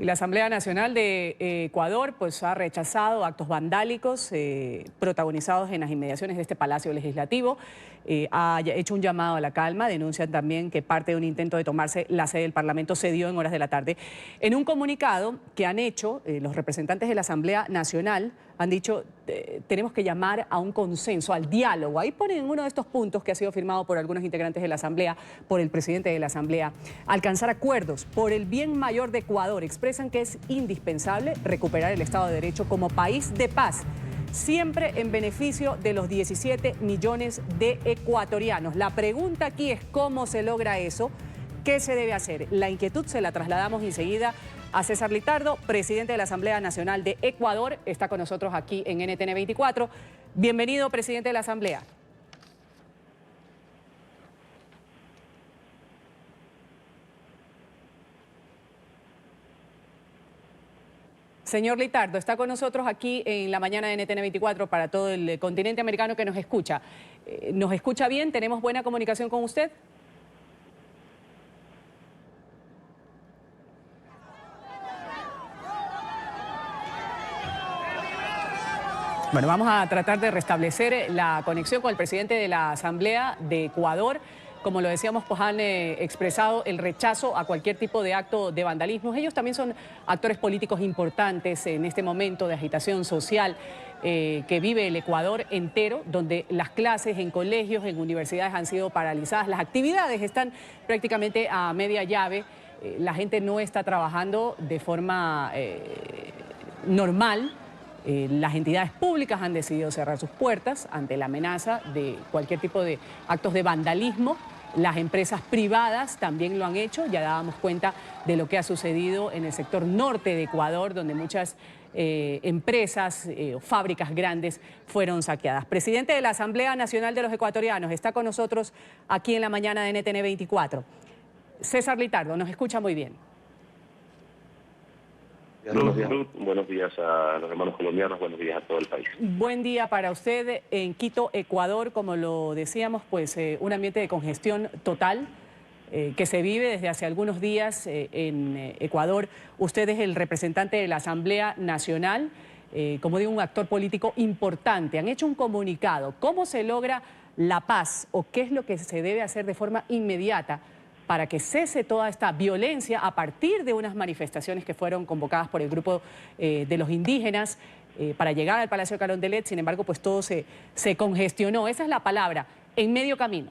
Y la Asamblea Nacional de Ecuador pues, ha rechazado actos vandálicos protagonizados en las inmediaciones de este Palacio Legislativo. Ha hecho un llamado a la calma. Denuncian también que parte de un intento de tomarse la sede del Parlamento se dio en horas de la tarde. En un comunicado que han hecho los representantes de la Asamblea Nacional, han dicho tenemos que llamar a un consenso, al diálogo. Ahí ponen uno de estos puntos que ha sido firmado por algunos integrantes de la Asamblea, por el presidente de la Asamblea, alcanzar acuerdos por el bien mayor de Ecuador. Expresan que es indispensable recuperar el Estado de Derecho como país de paz, siempre en beneficio de los 17 millones de ecuatorianos. La pregunta aquí es cómo se logra eso, qué se debe hacer. La inquietud se la trasladamos enseguida a César Litardo, presidente de la Asamblea Nacional de Ecuador. Está con nosotros aquí en NTN 24. Bienvenido, presidente de la Asamblea. Señor Litardo, está con nosotros aquí en la mañana de NTN 24 para todo el continente americano que nos escucha. ¿Nos escucha bien? ¿Tenemos buena comunicación con usted? Bueno, vamos a tratar de restablecer la conexión con el presidente de la Asamblea de Ecuador. Como lo decíamos, pues han expresado el rechazo a cualquier tipo de acto de vandalismo. Ellos también son actores políticos importantes en este momento de agitación social que vive el Ecuador entero, donde las clases en colegios, en universidades han sido paralizadas. Las actividades están prácticamente a media llave. La gente no está trabajando de forma normal. Las entidades públicas han decidido cerrar sus puertas ante la amenaza de cualquier tipo de actos de vandalismo. Las empresas privadas también lo han hecho. Ya dábamos cuenta de lo que ha sucedido en el sector norte de Ecuador, donde muchas empresas o fábricas grandes fueron saqueadas. Presidente de la Asamblea Nacional de los Ecuatorianos, está con nosotros aquí en la mañana de NTN 24. César Litardo, nos escucha muy bien. Buenos días a los hermanos colombianos, buenos días a todo el país. Buen día para usted en Quito, Ecuador. Como lo decíamos, pues un ambiente de congestión total que se vive desde hace algunos días en Ecuador. Usted es el representante de la Asamblea Nacional, como digo, un actor político importante. Han hecho un comunicado. ¿Cómo se logra la paz o qué es lo que se debe hacer de forma inmediata para que cese toda esta violencia a partir de unas manifestaciones que fueron convocadas por el grupo de los indígenas para llegar al Palacio de Carondelet? Sin embargo, pues todo se congestionó. Esa es la palabra, en medio camino.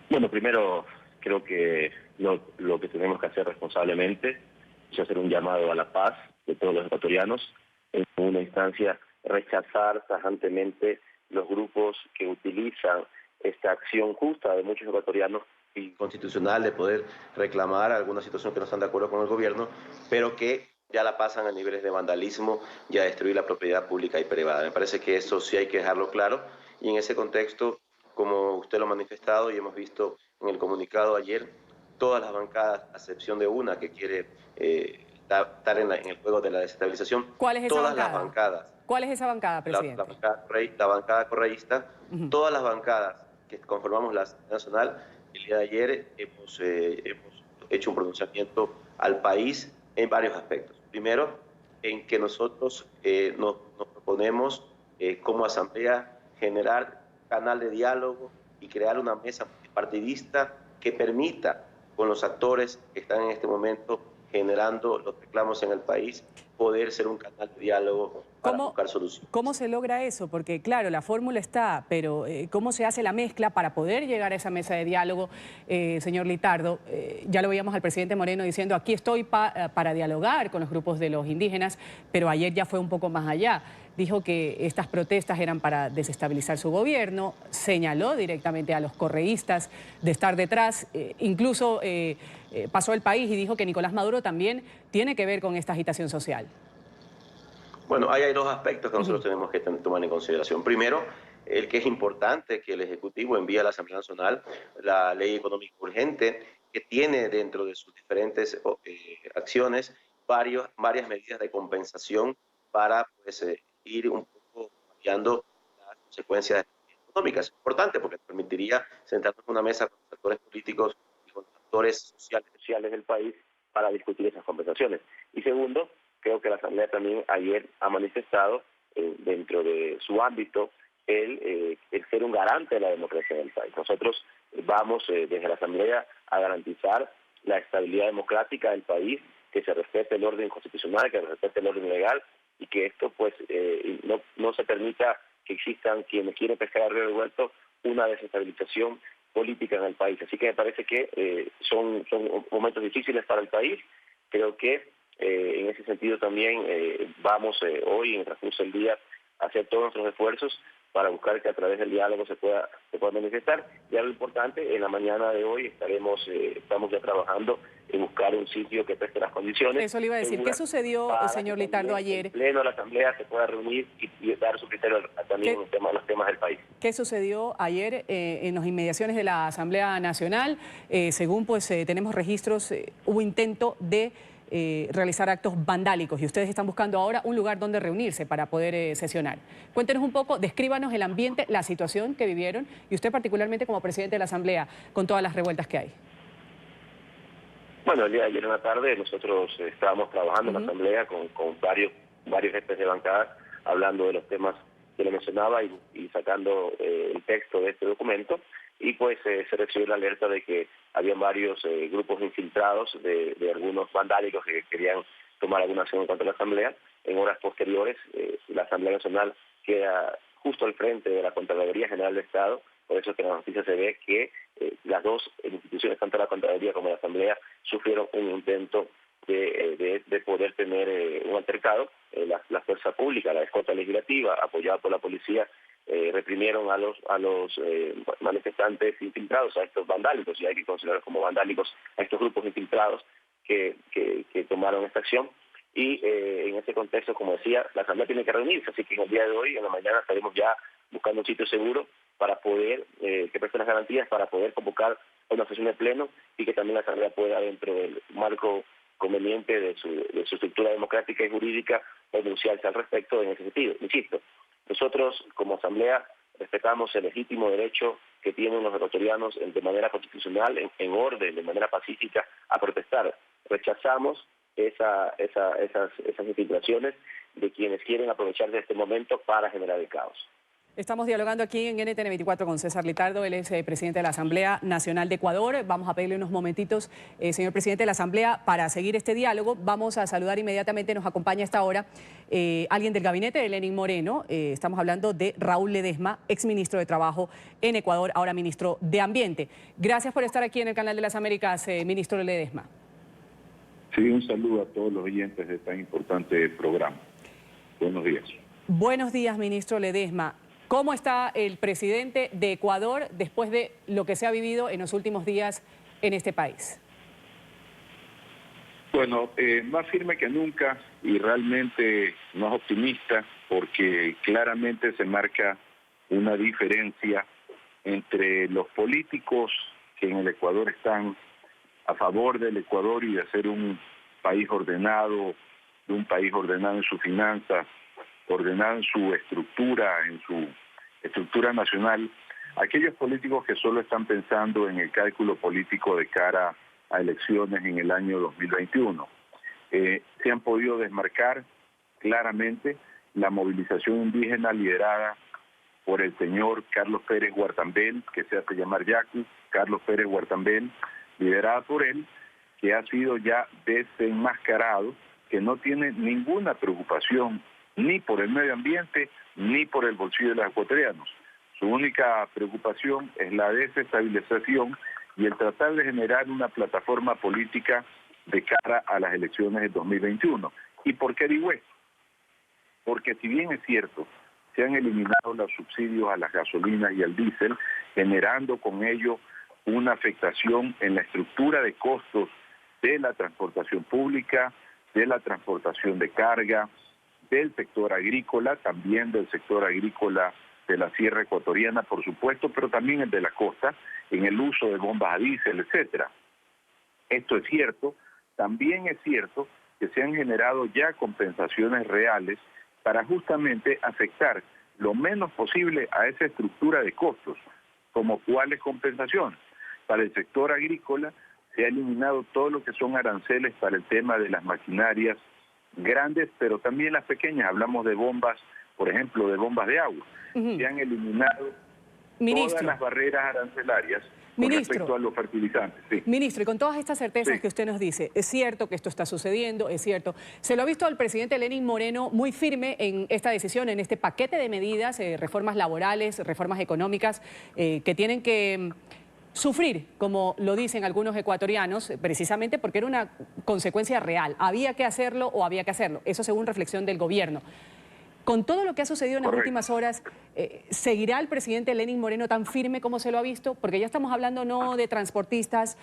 Bueno, primero creo que lo que tenemos que hacer responsablemente es hacer un llamado a la paz de todos los ecuatorianos. En una instancia, rechazar tajantemente los grupos que utilizan esta acción justa de muchos ecuatorianos y constitucional de poder reclamar alguna situación que no están de acuerdo con el gobierno, pero que ya la pasan a niveles de vandalismo y a destruir la propiedad pública y privada. Me parece que eso sí hay que dejarlo claro, y en ese contexto, como usted lo ha manifestado y hemos visto en el comunicado ayer, todas las bancadas, a excepción de una que quiere estar en el juego de la desestabilización, ¿Cuál es esa todas bancada? las bancadas, ¿Cuál es esa bancada, presidente? la bancada correísta, todas las bancadas que conformamos la Asamblea Nacional, el día de ayer hemos hecho un pronunciamiento al país en varios aspectos. Primero, en que nosotros nos proponemos como Asamblea generar canal de diálogo y crear una mesa multipartidista que permita con los actores que están en este momento generando los reclamos en el país, poder ser un canal de diálogo para buscar soluciones. ¿Cómo se logra eso? Porque claro, la fórmula está, pero ¿cómo se hace la mezcla para poder llegar a esa mesa de diálogo, señor Litardo? Ya lo veíamos al presidente Moreno diciendo, aquí estoy para dialogar con los grupos de los indígenas, pero ayer ya fue un poco más allá. Dijo que estas protestas eran para desestabilizar su gobierno, señaló directamente a los correístas de estar detrás, incluso pasó el país y dijo que Nicolás Maduro también tiene que ver con esta agitación social. Bueno, ahí hay dos aspectos que nosotros tenemos que tomar en consideración. Primero, el que es importante que el Ejecutivo envíe a la Asamblea Nacional la ley económica urgente, que tiene dentro de sus diferentes acciones varias medidas de compensación para pues, ir un poco cambiando las consecuencias económicas. Es importante porque permitiría sentarnos en una mesa con los actores políticos y con los actores sociales del país para discutir esas compensaciones. Y segundo, creo que la Asamblea también ayer ha manifestado dentro de su ámbito el ser un garante de la democracia en el país. Nosotros vamos desde la Asamblea a garantizar la estabilidad democrática del país, que se respete el orden constitucional, que se respete el orden legal y que esto pues no se permita que existan quienes quieren pescar a río revuelto una desestabilización política en el país. Así que me parece que son momentos difíciles para el país. Creo que en ese sentido también vamos hoy, en el transcurso del día, a hacer todos nuestros esfuerzos para buscar que a través del diálogo se pueda manifestar. Ya lo importante, en la mañana de hoy estamos ya trabajando en buscar un sitio que preste las condiciones. Eso le iba a decir. ¿Qué sucedió, señor Litardo, ayer? El Pleno de la Asamblea se pueda reunir y dar su criterio también en los temas del país. ¿Qué sucedió ayer en las inmediaciones de la Asamblea Nacional? Según pues tenemos registros, hubo intento de realizar actos vandálicos y ustedes están buscando ahora un lugar donde reunirse para poder sesionar. Cuéntenos un poco, descríbanos el ambiente, la situación que vivieron y usted particularmente como presidente de la Asamblea con todas las revueltas que hay. Bueno, el día de ayer en la tarde nosotros estábamos trabajando en la Asamblea con varios jefes de bancadas hablando de los temas que le mencionaba y sacando el texto de este documento y pues se recibió la alerta de que habían varios grupos infiltrados de algunos vandálicos que querían tomar alguna acción en cuanto a la Asamblea. En horas posteriores, la Asamblea Nacional queda justo al frente de la Contraloría General de Estado, por eso que en la noticia se ve que las dos instituciones, tanto la Contraloría como la Asamblea, sufrieron un intento de poder tener un altercado. La fuerza pública, la escolta legislativa, apoyada por la policía, reprimieron a los manifestantes infiltrados, a estos vandálicos, y hay que considerar como vandálicos a estos grupos infiltrados que tomaron esta acción. Y en ese contexto, como decía, la Asamblea tiene que reunirse, así que en el día de hoy, en la mañana, estaremos ya buscando un sitio seguro para poder, que preste las garantías para poder convocar una sesión de pleno y que también la Asamblea pueda, dentro del marco conveniente de su estructura democrática y jurídica, pronunciarse al respecto en ese sentido. Insisto, nosotros como Asamblea respetamos el legítimo derecho que tienen los ecuatorianos de manera constitucional, en orden, de manera pacífica, a protestar. Rechazamos esas infiltraciones de quienes quieren aprovechar de este momento para generar el caos. Estamos dialogando aquí en NTN 24 con César Litardo, él es presidente de la Asamblea Nacional de Ecuador. Vamos a pedirle unos momentitos, señor presidente de la Asamblea, para seguir este diálogo. Vamos a saludar inmediatamente, nos acompaña a esta hora alguien del gabinete de Lenín Moreno. Estamos hablando de Raúl Ledesma, exministro de Trabajo en Ecuador, ahora ministro de Ambiente. Gracias por estar aquí en el Canal de las Américas, ministro Ledesma. Sí, un saludo a todos los oyentes de tan importante programa. Buenos días. Buenos días, ministro Ledesma. ¿Cómo está el presidente de Ecuador después de lo que se ha vivido en los últimos días en este país? Bueno, más firme que nunca y realmente más optimista porque claramente se marca una diferencia entre los políticos que en el Ecuador están a favor del Ecuador y de ser un país ordenado, de un país ordenado en sus finanzas, ordenado en su estructura nacional, aquellos políticos que solo están pensando en el cálculo político de cara a elecciones en el año 2021. Se han podido desmarcar claramente la movilización indígena liderada por el señor Carlos Pérez Guartambel, que se hace llamar Yacu, Carlos Pérez Guartambel, liderada por él, que ha sido ya desenmascarado, que no tiene ninguna preocupación ni por el medio ambiente, ni por el bolsillo de los ecuatorianos. Su única preocupación es la desestabilización y el tratar de generar una plataforma política de cara a las elecciones de 2021. ¿Y por qué digo esto? Porque si bien es cierto, se han eliminado los subsidios a las gasolinas y al diésel, generando con ello una afectación en la estructura de costos de la transportación pública, de la transportación de carga, del sector agrícola, también del sector agrícola de la sierra ecuatoriana, por supuesto, pero también el de la costa, en el uso de bombas a diésel, etcétera. Esto es cierto. También es cierto que se han generado ya compensaciones reales para justamente afectar lo menos posible a esa estructura de costos, como cuáles compensaciones. Para el sector agrícola se ha eliminado todo lo que son aranceles para el tema de las maquinarias grandes, pero también las pequeñas. Hablamos de bombas, por ejemplo, de bombas de agua. Se han eliminado todas las barreras arancelarias con respecto a los fertilizantes. Sí. Ministro, y con todas estas certezas que usted nos dice, es cierto que esto está sucediendo, es cierto. Se lo ha visto al presidente Lenín Moreno muy firme en esta decisión, en este paquete de medidas, reformas laborales, reformas económicas, que tienen que sufrir, como lo dicen algunos ecuatorianos, precisamente porque era una consecuencia real. Había que hacerlo o había que hacerlo. Eso según reflexión del gobierno. Con todo lo que ha sucedido en las últimas horas, ¿seguirá el presidente Lenín Moreno tan firme como se lo ha visto? Porque ya estamos hablando no de transportistas,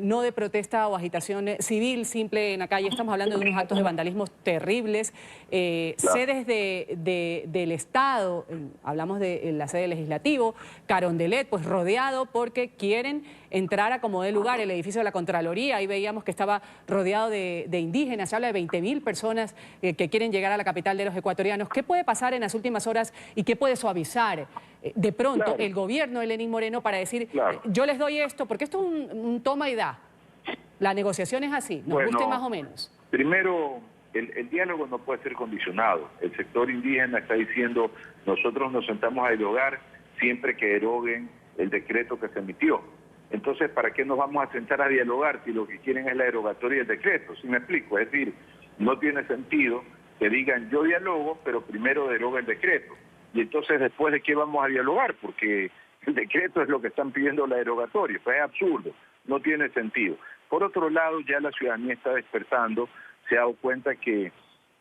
no de protesta o agitación civil simple en la calle, estamos hablando de unos actos de vandalismo terribles. Sedes del Estado, hablamos de la sede del Legislativo, Carondelet, pues rodeado porque quieren entrar a como dé lugar el edificio de la Contraloría. Ahí veíamos que estaba rodeado de indígenas, se habla de 20.000 personas que quieren llegar a la capital de los ecuatorianos. ¿Qué puede pasar en las últimas horas y qué puede suavizar de pronto el gobierno de Lenín Moreno para decir, yo les doy esto, porque esto es un toma y da? La negociación es así, nos guste más o menos. Primero, el diálogo no puede ser condicionado. El sector indígena está diciendo, nosotros nos sentamos a dialogar siempre que deroguen el decreto que se emitió. Entonces, ¿para qué nos vamos a sentar a dialogar si lo que quieren es la derogatoria del decreto? ¿Sí me explico? Es decir, no tiene sentido que digan yo dialogo, pero primero deroga el decreto. Y entonces, ¿después de qué vamos a dialogar? Porque el decreto es lo que están pidiendo la derogatoria. Pues es absurdo, no tiene sentido. Por otro lado, ya la ciudadanía está despertando, se ha dado cuenta que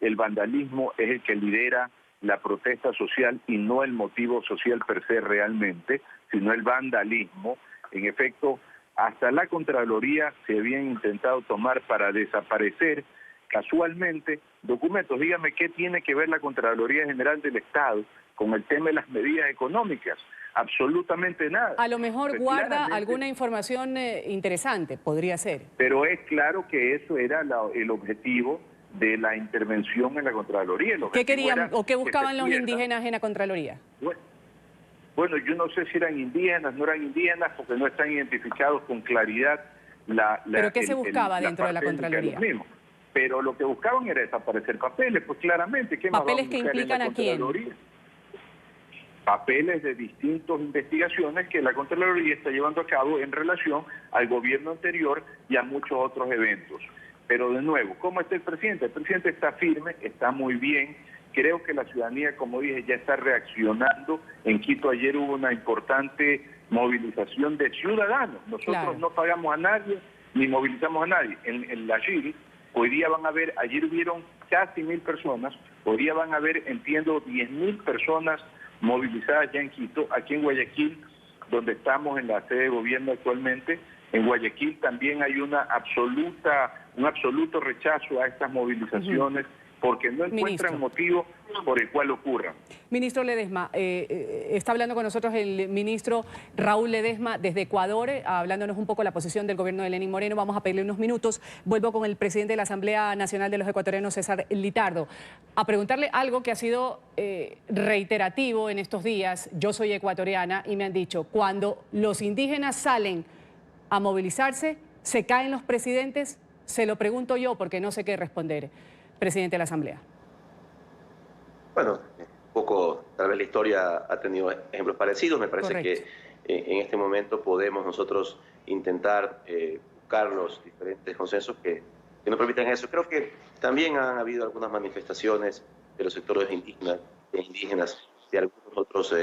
el vandalismo es el que lidera la protesta social y no el motivo social per se realmente, sino el vandalismo. En efecto, hasta la Contraloría se habían intentado tomar para desaparecer casualmente documentos. Dígame, ¿qué tiene que ver la Contraloría General del Estado con el tema de las medidas económicas? Absolutamente nada. A lo mejor Pues guarda alguna información interesante, podría ser. Pero es claro que eso era el objetivo de la intervención en la Contraloría. ¿Qué querían o qué buscaban los indígenas en la Contraloría? Bueno, yo no sé si eran indígenas, no eran indígenas, porque no están identificados con claridad ¿Pero qué se buscaba dentro de la Contraloría? Pero lo que buscaban era desaparecer papeles, pues claramente. ¿Qué ¿Papeles que implican a quién? Papeles de distintas investigaciones que la Contraloría está llevando a cabo en relación al gobierno anterior y a muchos otros eventos. Pero de nuevo, ¿cómo está el presidente? El presidente está firme, está muy bien. Creo que la ciudadanía, como dije, ya está reaccionando. En Quito ayer hubo una importante movilización de ciudadanos. Nosotros no pagamos a nadie ni movilizamos a nadie. En la GIL, hoy día van a ver, ayer hubieron casi 1.000 personas, hoy día van a ver, entiendo, 10.000 personas movilizadas ya en Quito. Aquí en Guayaquil, donde estamos en la sede de gobierno actualmente, en Guayaquil también hay un absoluto rechazo a estas movilizaciones, porque no encuentran motivo por el cual ocurran. Ministro Ledesma, está hablando con nosotros el ministro Raúl Ledesma desde Ecuador, hablándonos un poco de la posición del gobierno de Lenín Moreno. Vamos a pedirle unos minutos. Vuelvo con el presidente de la Asamblea Nacional de los Ecuatorianos, César Litardo, a preguntarle algo que ha sido reiterativo en estos días. Yo soy ecuatoriana y me han dicho, cuando los indígenas salen a movilizarse, ¿se caen los presidentes? Se lo pregunto yo porque no sé qué responder. Presidente de la Asamblea. Bueno, un poco, tal vez la historia ha tenido ejemplos parecidos. Me parece que en este momento podemos nosotros intentar buscar los diferentes consensos que nos permitan eso. Creo que también han habido algunas manifestaciones de los sectores indígenas de algunos otros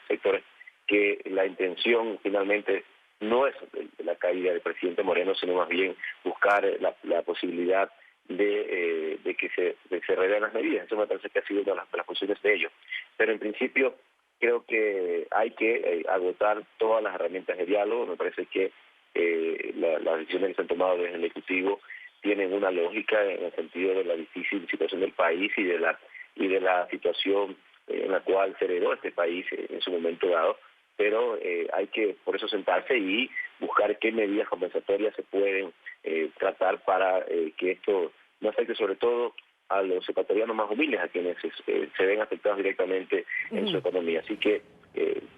sectores, que la intención finalmente no es la caída del presidente Moreno, sino más bien buscar la posibilidad de que se revelen las medidas. Eso me parece que ha sido una de las funciones de ellos. Pero en principio creo que hay que agotar todas las herramientas de diálogo. Me parece que las decisiones que se han tomado desde el Ejecutivo tienen una lógica en el sentido de la difícil situación del país y de la situación en la cual se heredó este país en su momento dado. Pero hay que por eso sentarse y buscar qué medidas compensatorias se pueden tratar para que esto no afecte sobre todo a los ecuatorianos más humildes, a quienes se ven afectados directamente en su economía. Así que,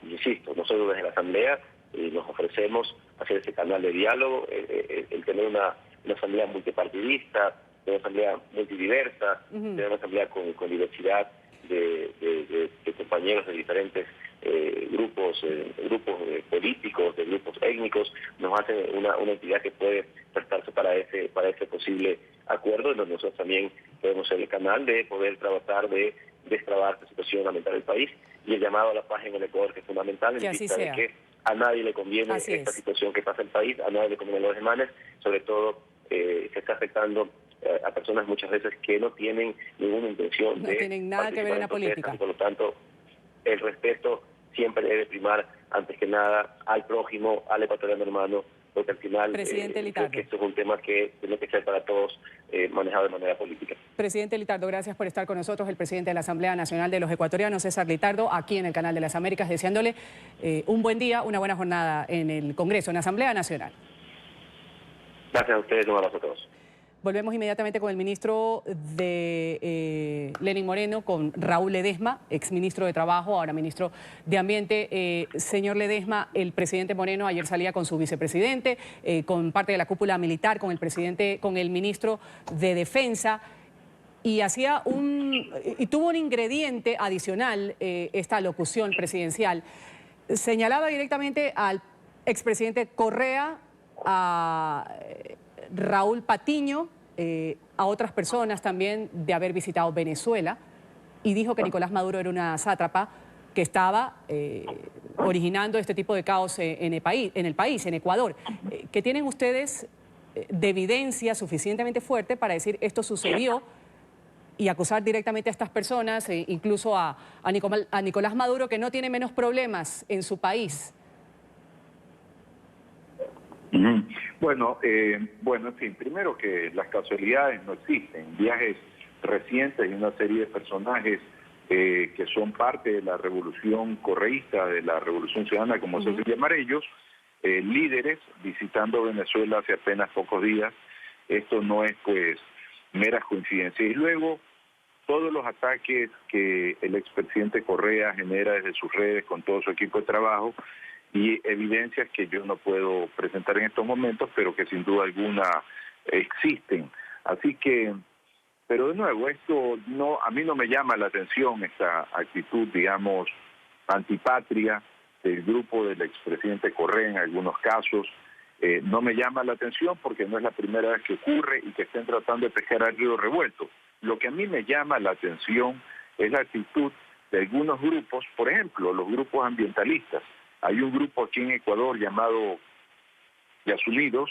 insisto, nosotros desde la Asamblea nos ofrecemos hacer ese canal de diálogo, el tener una asamblea multipartidista, una asamblea multidiversa, tener una asamblea con diversidad de compañeros de diferentes grupos políticos, de grupos étnicos, nos hace una entidad que puede prestarse para ese posible acuerdo, en donde nosotros también podemos ser el canal de poder tratar de destrabar esta situación lamentable del país, y el llamado a la paz en el Ecuador, que es fundamental, en vista de que a nadie le conviene esta situación que pasa en el país, a nadie le conviene los desmanes, sobre todo se está afectando a personas muchas veces que no tienen ninguna intención no tienen nada que ver en la política. Y por lo tanto, el respeto siempre debe primar, antes que nada, al prójimo, al ecuatoriano hermano, porque al final creo que esto es un tema que tiene que ser para todos manejado de manera política. Presidente Litardo, gracias por estar con nosotros, el presidente de la Asamblea Nacional de los Ecuatorianos, César Litardo, aquí en el Canal de las Américas, deseándole un buen día, una buena jornada en el Congreso, en la Asamblea Nacional. Gracias a ustedes, un abrazo a todos. Volvemos inmediatamente con el ministro de Lenín Moreno, con Raúl Ledesma, exministro de Trabajo, ahora ministro de Ambiente. Señor Ledesma, el presidente Moreno ayer salía con su vicepresidente, con parte de la cúpula militar, con el presidente, con el ministro de Defensa, y tuvo un ingrediente adicional esta locución presidencial. Señalaba directamente al expresidente Correa, a Raúl Patiño, a otras personas también de haber visitado Venezuela, y dijo que Nicolás Maduro era una sátrapa que estaba originando este tipo de caos en el país, en Ecuador. ¿Qué tienen ustedes de evidencia suficientemente fuerte para decir esto sucedió y acusar directamente a estas personas, incluso a Nicolás Maduro, que no tiene menos problemas en su país? Bueno, en fin, primero que las casualidades no existen. Viajes recientes y una serie de personajes que son parte de la revolución correísta, de la revolución ciudadana, como se suele llamar ellos, líderes visitando Venezuela hace apenas pocos días. Esto no es pues meras coincidencias. Y luego todos los ataques que el expresidente Correa genera desde sus redes con todo su equipo de trabajo, y evidencias que yo no puedo presentar en estos momentos, pero que sin duda alguna existen. Así que, pero de nuevo, esto no, a mí no me llama la atención esta actitud, digamos, antipatria del grupo del expresidente Correa en algunos casos. No me llama la atención porque no es la primera vez que ocurre y que estén tratando de pescar al río revuelto. Lo que a mí me llama la atención es la actitud de algunos grupos, por ejemplo, los grupos ambientalistas. Hay un grupo aquí en Ecuador llamado Yasulidos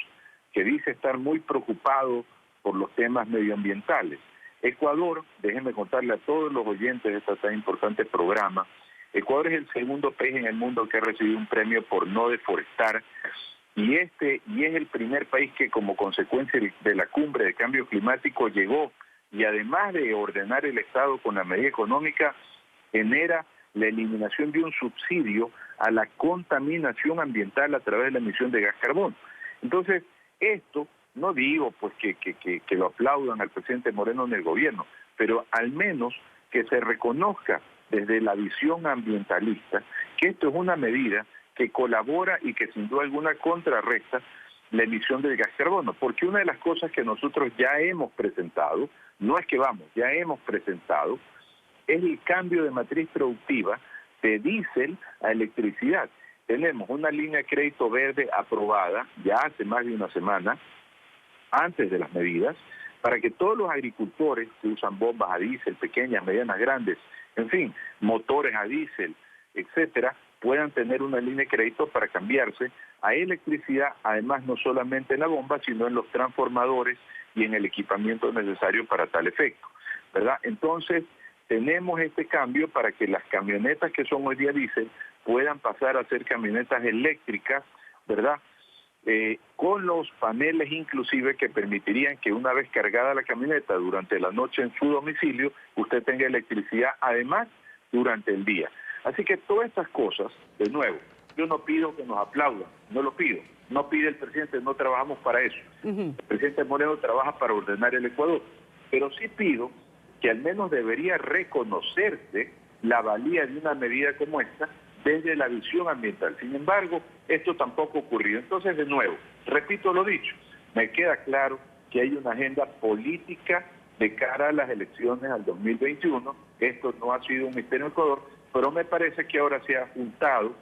que dice estar muy preocupado por los temas medioambientales. Ecuador, déjenme contarle a todos los oyentes de este tan importante programa, Ecuador es el segundo país en el mundo que ha recibido un premio por no deforestar, y es el primer país que como consecuencia de la cumbre de cambio climático llegó, y además de ordenar el Estado con la medida económica, genera la eliminación de un subsidio a la contaminación ambiental a través de la emisión de gas carbono. Entonces, esto, no digo pues que lo aplaudan al presidente Moreno en el gobierno, pero al menos que se reconozca desde la visión ambientalista que esto es una medida que colabora y que sin duda alguna contrarresta la emisión del gas carbono, porque una de las cosas que nosotros ya hemos presentado, no es que ya hemos presentado, es el cambio de matriz productiva de diésel a electricidad. Tenemos una línea de crédito verde aprobada ya hace más de una semana, antes de las medidas, para que todos los agricultores que usan bombas a diésel, pequeñas, medianas, grandes, en fin, motores a diésel, etcétera, puedan tener una línea de crédito para cambiarse a electricidad, además no solamente en la bomba, sino en los transformadores y en el equipamiento necesario para tal efecto, ¿verdad? Entonces, tenemos este cambio para que las camionetas que son hoy día diésel puedan pasar a ser camionetas eléctricas, ¿verdad? Con los paneles inclusive que permitirían que una vez cargada la camioneta durante la noche en su domicilio, usted tenga electricidad además durante el día. Así que todas estas cosas, de nuevo, yo no pido que nos aplaudan, no lo pido. No pide el presidente, no trabajamos para eso. El presidente Moreno trabaja para ordenar el Ecuador. Pero sí pido que al menos debería reconocerse la valía de una medida como esta, desde la visión ambiental. Sin embargo, esto tampoco ocurrió. Entonces, de nuevo, repito lo dicho, me queda claro que hay una agenda política de cara a las elecciones al 2021. Esto no ha sido un misterio en Ecuador, pero me parece que ahora se ha juntado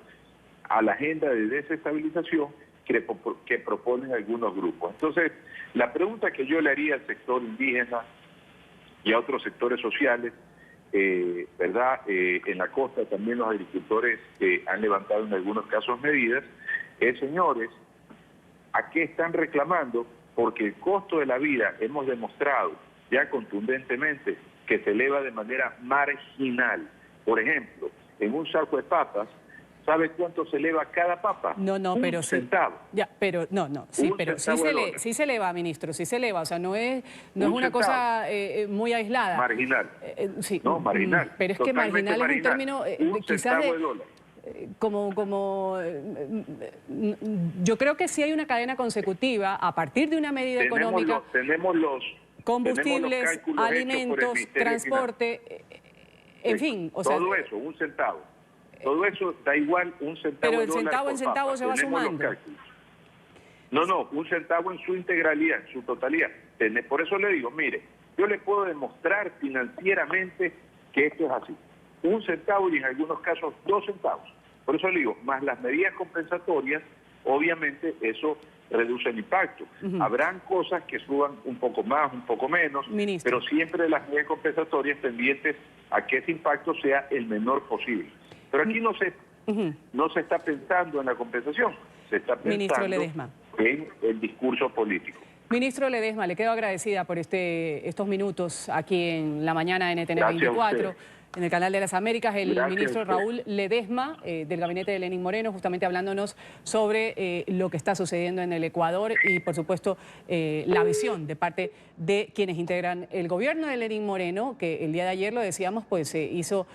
a la agenda de desestabilización que proponen algunos grupos. Entonces, la pregunta que yo le haría al sector indígena y a otros sectores sociales, ¿verdad? En la costa también los agricultores han levantado en algunos casos medidas, señores, ¿a qué están reclamando? Porque el costo de la vida hemos demostrado ya contundentemente que se eleva de manera marginal. Por ejemplo, en un saco de papas, ¿sabe cuánto se eleva cada papa? No, pero un centavo. Ya, pero sí, pero sí se eleva, ministro, sí se eleva, o sea, no es una cosa muy aislada. Marginal. Sí, no, marginal. Pero es que marginal es un término quizás de dólar. Yo creo que sí hay una cadena consecutiva a partir de una medida económica. Tenemos los combustibles, alimentos, transporte, en fin. O sea, todo eso, un centavo. Todo eso da igual un centavo. Pero el dólar centavo en por centavo papa. se va Tenemos sumando. No, un centavo en su integralidad, en su totalidad. Por eso le digo, mire, yo le puedo demostrar financieramente que esto es así. Un centavo y en algunos casos 2 centavos. Por eso le digo, más las medidas compensatorias, obviamente eso reduce el impacto. Habrán cosas que suban un poco más, un poco menos, Ministro, pero siempre las medidas compensatorias pendientes a que ese impacto sea el menor posible. Pero aquí no se está pensando en la compensación, se está pensando en el discurso político. Ministro Ledesma, le quedo agradecida por estos minutos aquí en la mañana en NTN 24. En el canal de las Américas, el ministro Raúl Ledesma, del gabinete de Lenín Moreno, justamente hablándonos sobre lo que está sucediendo en el Ecuador y, por supuesto, la visión de parte de quienes integran el gobierno de Lenín Moreno, que el día de ayer, lo decíamos, pues hizo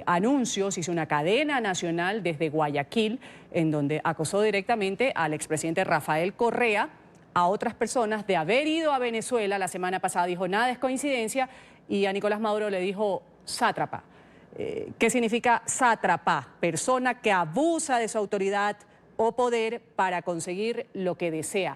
anuncios, hizo una cadena nacional desde Guayaquil, en donde acusó directamente al expresidente Rafael Correa, a otras personas, de haber ido a Venezuela la semana pasada. Dijo, nada es coincidencia, y a Nicolás Maduro le dijo sátrapa. ¿Qué significa sátrapa? Persona que abusa de su autoridad o poder para conseguir lo que desea.